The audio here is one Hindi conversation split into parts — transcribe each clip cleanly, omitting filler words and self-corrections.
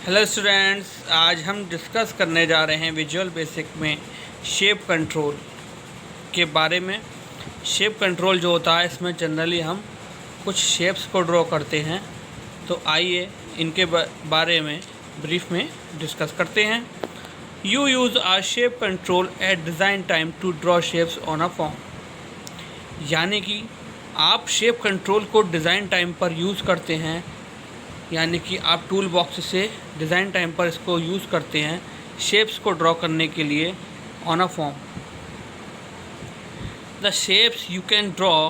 हेलो स्टूडेंट्स, आज हम डिस्कस करने जा रहे हैं विजुअल बेसिक में शेप कंट्रोल के बारे में। शेप कंट्रोल जो होता है, इसमें जनरली हम कुछ शेप्स को ड्रॉ करते हैं। तो आइए इनके बारे में ब्रीफ में डिस्कस करते हैं। You use a shape control at design time to draw shapes on a form. यानी कि आप शेप कंट्रोल को डिज़ाइन टाइम पर यूज़ करते हैं, यानी कि आप टूल बॉक्स से डिज़ाइन टाइम पर इसको यूज़ करते हैं शेप्स को ड्रॉ करने के लिए on a form. The shapes you can draw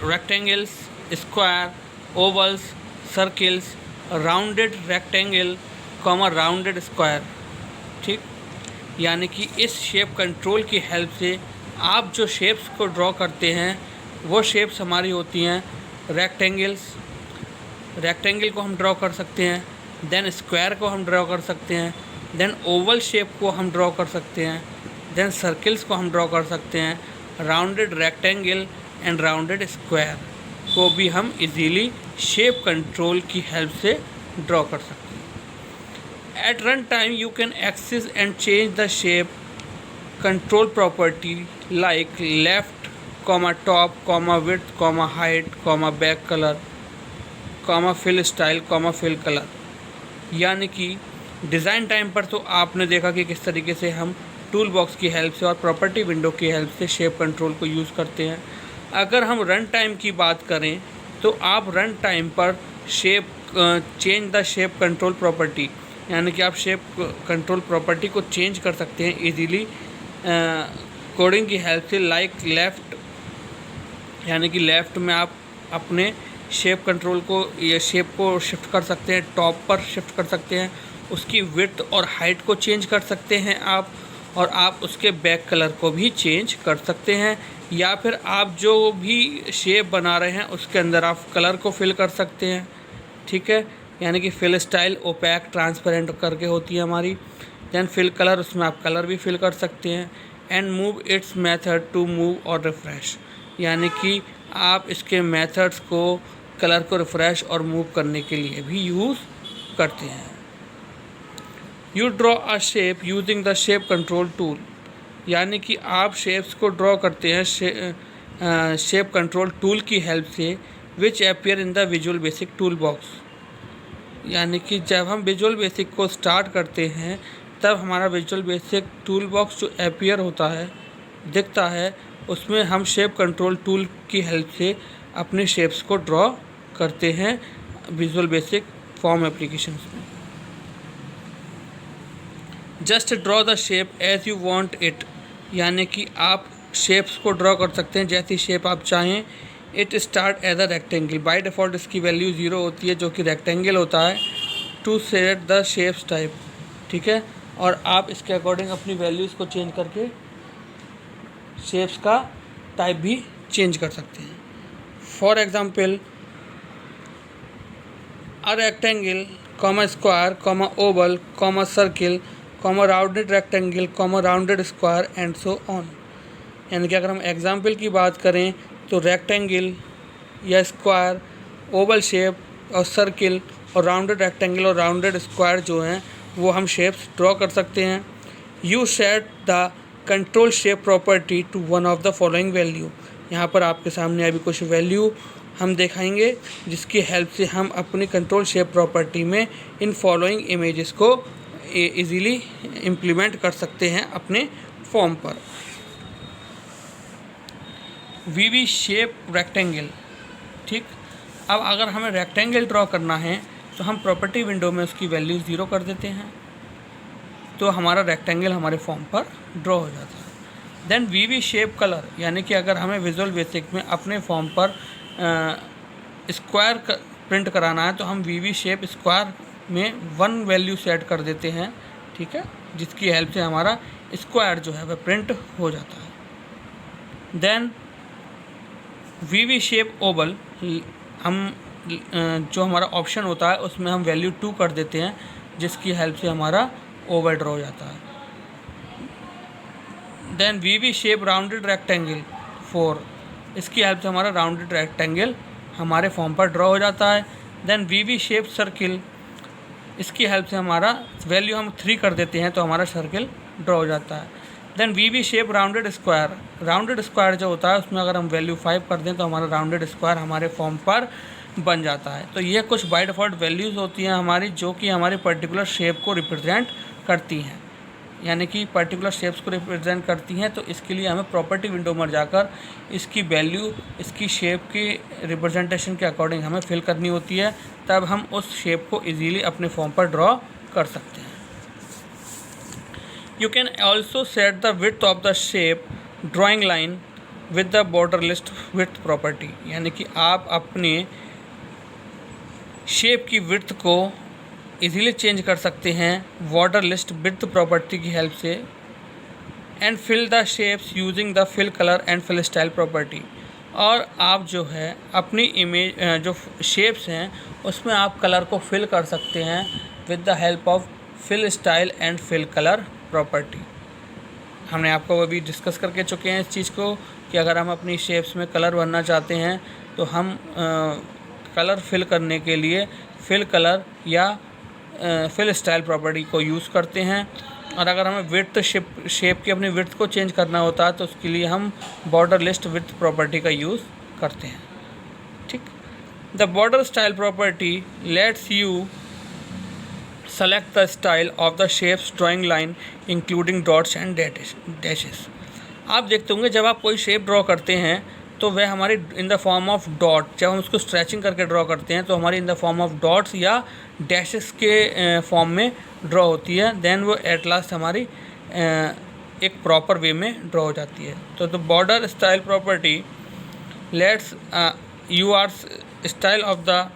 rectangles, square, vowels, circles, rounded rectangle, rounded square. ठीक, यानी कि इस शेप कंट्रोल की हेल्प से आप जो शेप्स को ड्रॉ करते हैं वो शेप्स हमारी होती हैं रेक्टेंगल को हम ड्रॉ कर सकते हैं, देन स्क्वायर को हम ड्रॉ कर सकते हैं, देन ओवल शेप को हम ड्रॉ कर सकते हैं, देन सर्किल्स को हम ड्रॉ कर सकते हैं, rounded rectangle and rounded square को भी हम इजीली शेप कंट्रोल की हेल्प से ड्रॉ कर सकते हैं। At run time you can access and change the shape control property like left, top, width, height, back colour, fill style, fill colour. यानी कि डिज़ाइन टाइम पर तो आपने देखा कि किस तरीके से हम टूल बॉक्स की हेल्प से और प्रॉपर्टी विंडो की हेल्प से शेप कंट्रोल को यूज़ करते हैं। अगर हम रन टाइम की बात करें तो आप रन टाइम पर change the shape control property, यानी कि आप शेप कंट्रोल प्रॉपर्टी को चेंज कर सकते हैं इजीली कोडिंग की हेल्प से। लाइक लेफ़्ट, यानी कि लेफ़्ट में आप अपने शेप कंट्रोल को शेप को शिफ्ट कर सकते हैं, टॉप पर शिफ्ट कर सकते हैं, उसकी विड्थ और हाइट को चेंज कर सकते हैं आप, और आप उसके बैक कलर को भी चेंज कर सकते हैं। या फिर आप जो भी शेप बना रहे हैं उसके अंदर आप कलर को फिल कर सकते हैं। ठीक है, यानी कि फिल स्टाइल ओपैक ट्रांसपेरेंट करके होती है हमारी, देन फिल कलर, उसमें आप कलर भी फिल कर सकते हैं। And move its method to move और रिफ्रेश, यानी कि आप इसके मेथड्स को कलर को रिफ्रेश और मूव करने के लिए भी यूज़ करते हैं। You draw a shape using the shape control tool, यानी कि आप शेप्स को ड्रॉ करते हैं शेप कंट्रोल टूल की हेल्प से, which appear in the visual basic tool box. यानी कि जब हम विजुअल बेसिक को स्टार्ट करते हैं तब हमारा विजुअल बेसिक टूल बॉक्स जो अपीयर होता है, दिखता है, उसमें हम शेप कंट्रोल टूल की हेल्प से अपने शेप्स को ड्रॉ करते हैं विजुअल बेसिक फॉर्म एप्लीकेशंस में। Just draw the shape as you want it, यानी कि आप शेप्स को ड्रॉ कर सकते हैं जैसी शेप आप चाहें। It start as a rectangle, by default इसकी वैल्यू 0 होती है जो कि रेक्टेंगल होता है। To set the shapes type, ठीक है, और आप इसके अकॉर्डिंग अपनी वैल्यूज़ को चेंज करके शेप्स का टाइप भी चेंज कर सकते हैं। For example, a rectangle, square, oval, circle, rounded rectangle, rounded square and so on। यानी कि अगर हम एग्जाम्पल की बात करें तो रेक्टेंगल या स्क्वायर, ओवल शेप और सर्किल और राउंडेड रेक्टेंगल और राउंडेड स्क्वायर जो हैं वो हम शेप्स ड्रॉ कर सकते हैं। You set the control shape property to one of the following value. यहाँ पर आपके सामने अभी कुछ वैल्यू हम दिखाएंगे जिसकी हेल्प से हम अपनी कंट्रोल शेप प्रॉपर्टी में इन फॉलोइंग इमेजेस को इजीली इम्प्लीमेंट कर सकते हैं अपने फॉर्म पर। वीवी शेप रेक्टेंगल, ठीक, अब अगर हमें रेक्टेंगल ड्रॉ करना है तो हम प्रॉपर्टी विंडो में उसकी वैल्यू 0 कर देते हैं, तो हमारा रेक्टेंगल हमारे फॉर्म पर ड्रॉ हो जाता है। देन वीवी शेप कलर, यानी कि अगर हमें विजुअल बेसिक में अपने फॉर्म पर स्क्वायर प्रिंट कराना है तो हम वीवी शेप स्क्वायर में 1 वैल्यू सेट कर देते हैं, ठीक है, जिसकी हेल्प से हमारा स्क्वायर जो है वह प्रिंट हो जाता है। देन वीवी शेप ओवल, हम जो हमारा ऑप्शन होता है उसमें हम वैल्यू 2 कर देते हैं जिसकी हेल्प से हमारा ओवल ड्रॉ हो जाता है। देन वीवी शेप राउंडेड रेक्टेंगल 4, इसकी हेल्प से हमारा राउंडेड रेक्टेंगल हमारे फॉर्म पर ड्रॉ हो जाता है। देन वी शेप सर्किल, इसकी हेल्प से हमारा वैल्यू हम 3 कर देते हैं तो हमारा सर्किल ड्रॉ हो जाता है। Then we shape rounded square, rounded square जो होता है उसमें अगर हम वैल्यू 5 कर दें तो हमारा राउंडेड स्क्वायर हमारे फॉर्म पर बन जाता है। तो ये कुछ बाय डिफ़ॉल्ट वैल्यूज़ होती हैं हमारी, जो कि हमारी पर्टिकुलर शेप को रिप्रेजेंट करती हैं, यानी कि पर्टिकुलर शेप्स को रिप्रेजेंट करती हैं। तो इसके लिए हमें प्रॉपर्टी विंडो में जाकर इसकी वैल्यू इसकी शेप की रिप्रेजेंटेशन के अकॉर्डिंग हमें फिल करनी होती है, तब हम उस शेप को इजीली अपने फॉर्म पर ड्रॉ कर सकते हैं। You can also set the width of the shape drawing line with the border list width property, यानी कि आप अपने शेप की विड्थ को इजीली चेंज कर सकते हैं बॉर्डर लिस्ट विड्थ प्रॉपर्टी की हेल्प से। And fill the shapes using the fill colour and fill style property, और आप जो है अपनी इमेज जो शेप्स हैं उसमें आप कलर को फिल कर सकते हैं with the help of fill style and fill colour property. हमने आपको अभी डिस्कस करके चुके हैं इस चीज़ को कि अगर हम अपनी शेप्स में कलर भरना चाहते हैं तो हम कलर फिल करने के लिए फिल कलर या फिल स्टाइल प्रॉपर्टी को यूज़ करते हैं। और अगर हमें विड्थ शेप की अपनी विड्थ को चेंज करना होता है तो उसके लिए हम बॉर्डर लिस्ट विड्थ प्रॉपर्टी का यूज़ करते हैं। ठीक, the border style property lets you select the style of the shapes drawing line including dots and dashes. आप देखते होंगे जब आप कोई शेप ड्रॉ करते हैं तो वह हमारी in the form of dot, जब हम उसको स्ट्रेचिंग करके ड्रॉ करते हैं तो हमारी in the form of dots या डैशेस के फॉर्म में ड्रॉ होती है। देन वो एट लास्ट हमारी एक प्रॉपर वे में ड्रॉ हो जाती है। तो the border style property lets you are style of the,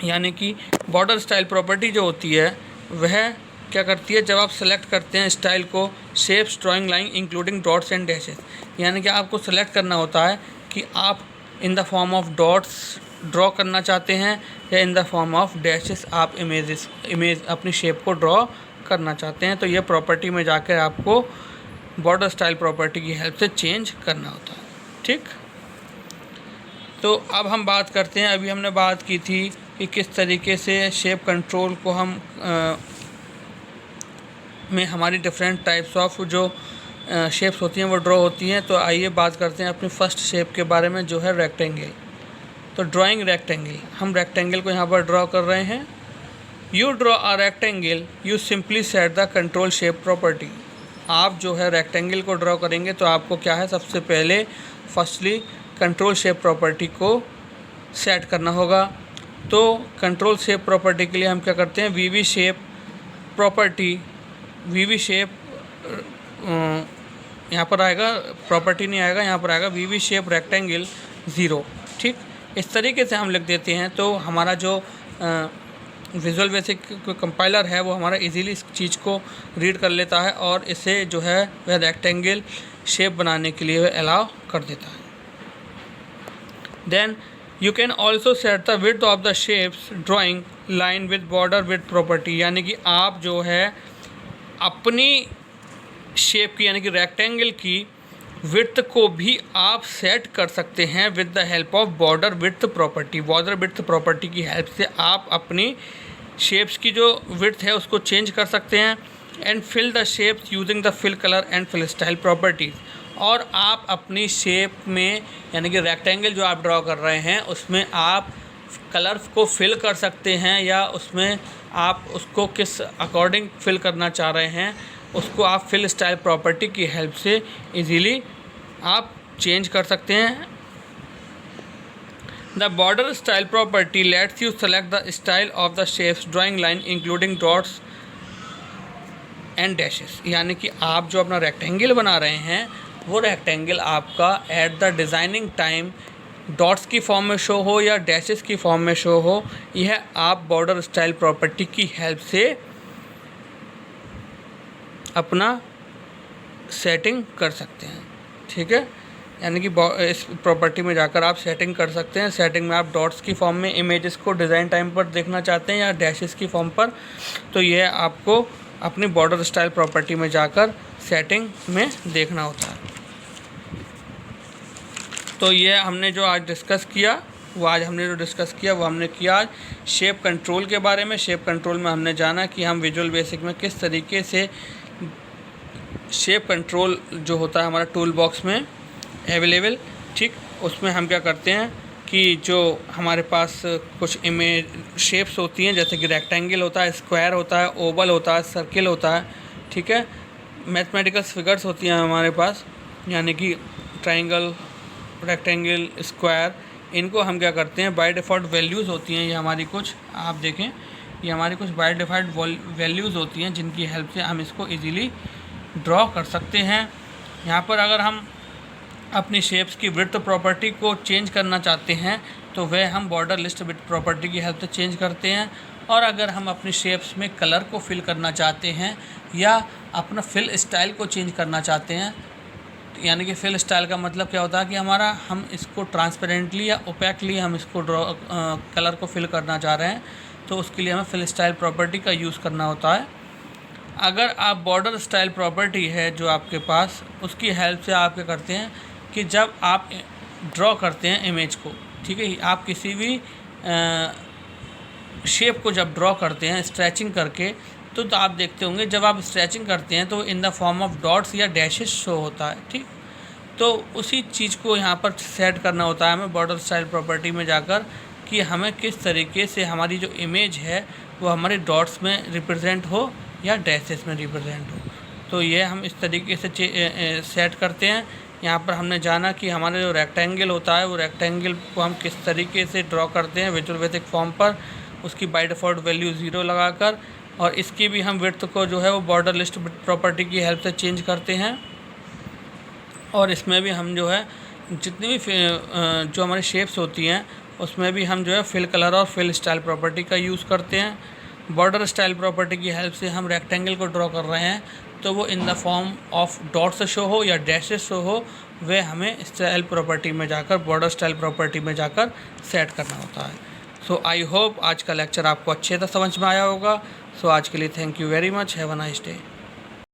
यानी कि बॉर्डर स्टाइल प्रॉपर्टी जो होती है वह क्या करती है, जब आप सेलेक्ट करते हैं स्टाइल को shapes drawing line including dots and dashes, यानी कि आपको सेलेक्ट करना होता है कि आप in the form of dots draw करना चाहते हैं या in the form of dashes आप इमेज अपनी शेप को ड्रॉ करना चाहते हैं। तो ये प्रॉपर्टी में जाकर आपको बॉर्डर स्टाइल प्रॉपर्टी की हेल्प से चेंज करना होता है। ठीक, तो अब हम बात करते हैं, अभी हमने बात की थी कि किस तरीके से शेप कंट्रोल को हम में हमारी डिफरेंट टाइप्स ऑफ जो शेप्स होती हैं वो ड्रॉ होती हैं। तो आइए बात करते हैं अपनी फर्स्ट शेप के बारे में जो है रेक्टेंगल। तो ड्राइंग रेक्टेंगल, हम रेक्टेंगल को यहाँ पर ड्रॉ कर रहे हैं। You draw a rectangle you simply set the control shape property. आप जो है रेक्टेंगल को ड्रॉ करेंगे तो आपको क्या है, सबसे पहले फर्स्टली कंट्रोल शेप प्रॉपर्टी को सेट करना होगा। तो कंट्रोल शेप प्रॉपर्टी के लिए हम क्या करते हैं, V shape property, V shape यहाँ पर आएगा, प्रॉपर्टी नहीं आएगा, यहाँ पर आएगा वी शेप रेक्टेंगल 0। ठीक, इस तरीके से हम लिख देते हैं तो हमारा जो विजुअल बेसिक कंपाइलर है वो हमारा इजीली इस चीज़ को रीड कर लेता है और इसे जो है वह रेक्टेंगल शेप बनाने के लिए वह अलाउ कर देता है। Then you can also set the width of the shapes drawing line with border width property, यानी कि आप जो है अपनी शेप की यानी कि रेक्टेंगल की विड्थ को भी आप सेट कर सकते हैं with the help of border width property. Border width property की हेल्प से आप अपनी शेप्स की जो विड्थ है उसको चेंज कर सकते हैं। And fill the shapes using the fill colour and fill style properties, और आप अपनी शेप में यानी कि रेक्टेंगल जो आप ड्रॉ कर रहे हैं उसमें आप कलर्स को फिल कर सकते हैं या उसमें आप उसको किस अकॉर्डिंग फिल करना चाह रहे हैं उसको आप फिल स्टाइल प्रॉपर्टी की हेल्प से इजीली आप चेंज कर सकते हैं। The border style property lets you select the style of the shapes drawing line including dots and dashes, यानी कि आप जो अपना रेक्टेंगल बना रहे हैं वो रेक्टेंगल आपका at the designing time dots की फॉर्म में शो हो या डैशेस की फॉर्म में शो हो, यह आप बॉर्डर स्टाइल प्रॉपर्टी की हेल्प से अपना सेटिंग कर सकते हैं। ठीक है, यानी कि इस प्रॉपर्टी में जाकर आप सेटिंग कर सकते हैं। सेटिंग में आप डॉट्स की फॉर्म में इमेजेस को डिज़ाइन टाइम पर देखना चाहते हैं या डैशेस की फॉर्म पर, तो यह आपको अपनी बॉर्डर स्टाइल प्रॉपर्टी में जाकर सेटिंग में देखना होता है। तो ये हमने जो आज डिस्कस किया वो आज हमने जो डिस्कस किया वो हमने किया आज शेप कंट्रोल के बारे में। शेप कंट्रोल में हमने जाना कि हम विजुअल बेसिक में किस तरीके से शेप कंट्रोल जो होता है हमारा टूल बॉक्स में अवेलेबल, ठीक, उसमें हम क्या करते हैं कि जो हमारे पास कुछ इमेज शेप्स होती हैं, जैसे कि रेक्टेंगल होता है, स्क्वायर होता है, ओवल होता है, सर्किल होता है, ठीक है, मैथमेटिकल फिगर्स होती हैं हमारे पास, यानी कि ट्रायंगल, रेक्टेंगल, स्क्वायर, इनको हम क्या करते हैं बाय डिफ़ॉल्ट वैल्यूज़ होती हैं ये हमारी कुछ, आप देखें ये हमारी कुछ बाय डिफ़ॉल्ट वैल्यूज़ होती हैं जिनकी हेल्प से हम इसको इजीली ड्रॉ कर सकते हैं। यहाँ पर अगर हम अपनी शेप्स की विड्थ प्रॉपर्टी को चेंज करना चाहते हैं तो वह हम बॉर्डर लिस्ट विड्थ प्रॉपर्टी की हेल्प से चेंज करते हैं, और अगर हम अपनी शेप्स में कलर को फिल करना चाहते हैं या अपना फिल स्टाइल को चेंज करना चाहते हैं, यानी कि फिल स्टाइल का मतलब क्या होता है कि हम इसको ट्रांसपेरेंटली या ओपैकली हम इसको कलर को फिल करना चाह रहे हैं, तो उसके लिए हमें फिल स्टाइल प्रॉपर्टी का यूज़ करना होता है। अगर आप बॉर्डर स्टाइल प्रॉपर्टी है जो आपके पास, उसकी हेल्प से आप क्या करते हैं कि जब आप ड्रॉ करते हैं इमेज को, ठीक है, आप किसी भी शेप को जब ड्रॉ करते हैं स्ट्रेचिंग करके, तो आप देखते होंगे जब आप स्ट्रेचिंग करते हैं तो in the form of dots या डैशेस शो होता है, ठीक। तो उसी चीज़ को यहाँ पर सेट करना होता है हमें बॉर्डर स्टाइल प्रॉपर्टी में जाकर कि हमें किस तरीके से हमारी जो इमेज है वो हमारे डॉट्स में रिप्रेजेंट हो या डैशेस में रिप्रेजेंट हो। तो ये हम इस तरीके से सेट करते हैं। यहाँ पर हमने जाना कि हमारा जो रेक्टेंगल होता है वो रेक्टेंगल को हम किस तरीके से ड्रॉ करते हैं विजुअल बेसिक फॉर्म पर, उसकी बाय डिफ़ॉल्ट वैल्यू 0 लगाकर, और इसकी भी हम विड्थ को जो है वो बॉर्डर लिस्ट प्रॉपर्टी की हेल्प से चेंज करते हैं। और इसमें भी हम जो है जितनी भी जो हमारी शेप्स होती हैं उसमें भी हम जो है फिल कलर और फिल स्टाइल प्रॉपर्टी का यूज़ करते हैं। बॉर्डर स्टाइल प्रॉपर्टी की हेल्प से हम रेक्टेंगल को ड्रॉ कर रहे हैं तो वो in the form of dots show हो या डैशेस शो हो, वे हमें स्टाइल प्रॉपर्टी में जाकर बॉर्डर स्टाइल प्रॉपर्टी में जाकर सेट करना होता है। सो आई होप आज का लेक्चर आपको अच्छे से समझ में आया होगा। सो आज के लिए thank you very much, have a nice day.